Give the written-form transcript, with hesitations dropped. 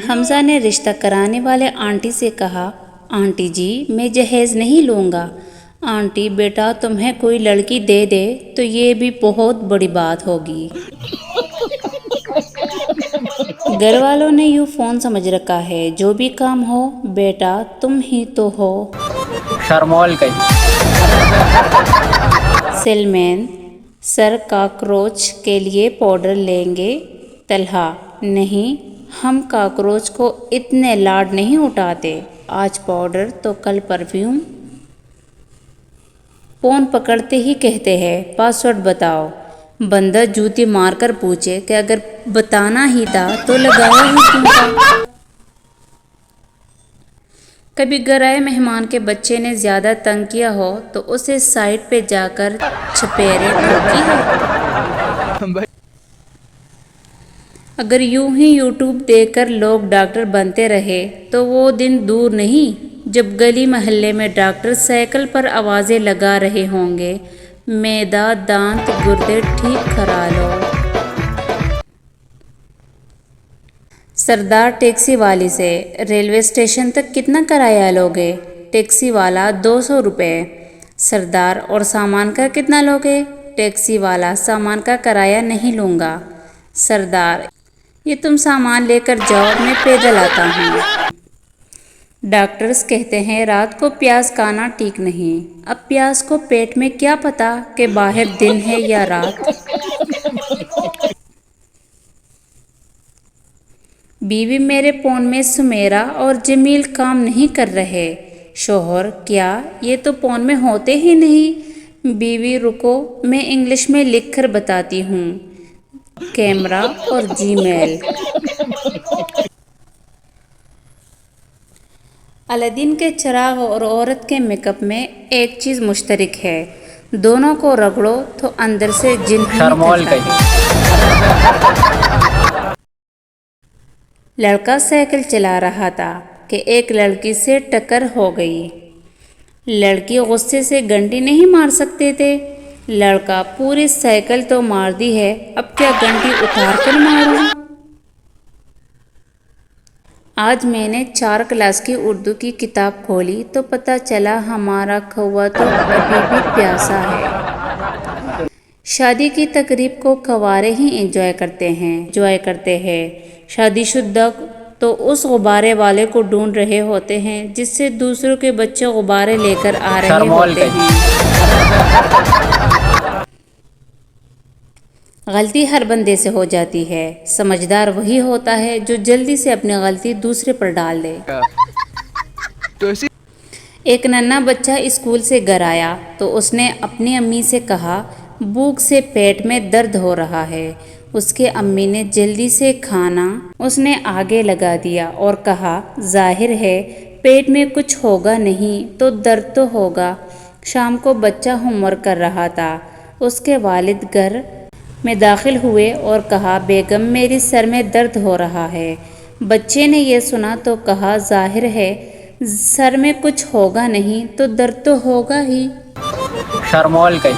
حمزہ نے رشتہ کرانے والے آنٹی سے کہا، آنٹی جی میں جہیز نہیں لوں گا۔ آنٹی بیٹا تمہیں کوئی لڑکی دے دے تو یہ بھی بہت بڑی بات ہوگی۔ گھر والوں نے یوں فون سمجھ رکھا ہے جو بھی کام ہو بیٹا تم ہی تو ہو۔ شرمول گئی۔ سیل مین، سر کاکروچ کے لیے پاؤڈر لیں گے؟ طلحہ، نہیں ہم کاکروچ کو اتنے لاڈ نہیں اٹھاتے، آج پاؤڈر تو کل پرفیوم۔ فون پکڑتے ہی کہتے ہیں پاسورڈ بتاؤ۔ بندہ جوتی مار کر پوچھے کہ اگر بتانا ہی تھا تو لگایا ہی کیوں تھا۔ کبھی گھر آئے مہمان کے بچے نے زیادہ تنگ کیا ہو تو اسے سائٹ پہ جا کر چھپیرے ٹھوکی ہے۔ اگر یوں ہی یوٹیوب دیکھ کر لوگ ڈاکٹر بنتے رہے تو وہ دن دور نہیں جب گلی محلے میں ڈاکٹر سائیکل پر آوازیں لگا رہے ہوں گے، معدہ دانت گردے ٹھیک کرا لو۔ سردار ٹیکسی والی سے، ریلوے اسٹیشن تک کتنا کرایہ لوگے؟ ٹیکسی والا 200 روپے۔ سردار اور سامان کا کتنا لوگے؟ ٹیکسی والا سامان کا کرایہ نہیں لوں گا۔ سردار، یہ تم سامان لے کر جاؤ میں پیدل آتا ہوں۔ ڈاکٹرز کہتے ہیں رات کو پیاز کھانا ٹھیک نہیں، اب پیاز کو پیٹ میں کیا پتا کہ باہر دن ہے یا رات۔ بیوی میرے فون میں سمیرا اور جمیل کام نہیں کر رہے۔ شوہر، کیا یہ تو فون میں ہوتے ہی نہیں؟ بیوی، رکو میں انگلش میں لکھ کر بتاتی ہوں، کیمرہ اور جی میل۔ الادین کے چراغ اور عورت کے میک اپ میں ایک چیز مشترک ہے، دونوں کو رگڑو تو اندر سے جن ہی نکلتا ہے۔ لڑکا سائیکل چلا رہا تھا کہ ایک لڑکی سے ٹکر ہو گئی۔ لڑکی غصے سے گھنٹی نہیں مار سکتے تھے؟ لڑکا، پوری سائیکل تو مار دی ہے، اب کیا گھنٹی اتار کر ماروں؟ آج میں نے 4 کلاس کی اردو کی کتاب کھولی تو پتہ چلا ہمارا کوا تو ابھی بھی پیاسا ہے۔ شادی کی تقریب کو کنوارے ہی انجوائے کرتے ہیں، شادی شدہ تو اس غبارے والے کو ڈھونڈ رہے ہوتے ہیں جس سے دوسروں کے بچے غبارے لے کر آ رہے ہوتے ہیں۔ غلطی ہر بندے سے ہو جاتی ہے، سمجھدار وہی ہوتا ہے جو جلدی سے اپنی غلطی دوسرے پر ڈال دے۔ ایک ننھا بچہ اسکول سے گھر آیا تو اس نے اپنی امی سے کہا بھوک سے پیٹ میں درد ہو رہا ہے۔ اس کے امی نے جلدی سے کھانا اس نے آگے لگا دیا اور کہا ظاہر ہے پیٹ میں کچھ ہوگا نہیں تو درد تو ہوگا۔ شام کو بچہ ہوم ورک کر رہا تھا، اس کے والد گھر میں داخل ہوئے اور کہا بیگم میری سر میں درد ہو رہا ہے۔ بچے نے یہ سنا تو کہا ظاہر ہے سر میں کچھ ہوگا نہیں تو درد تو ہوگا ہی۔ شرمول گئی۔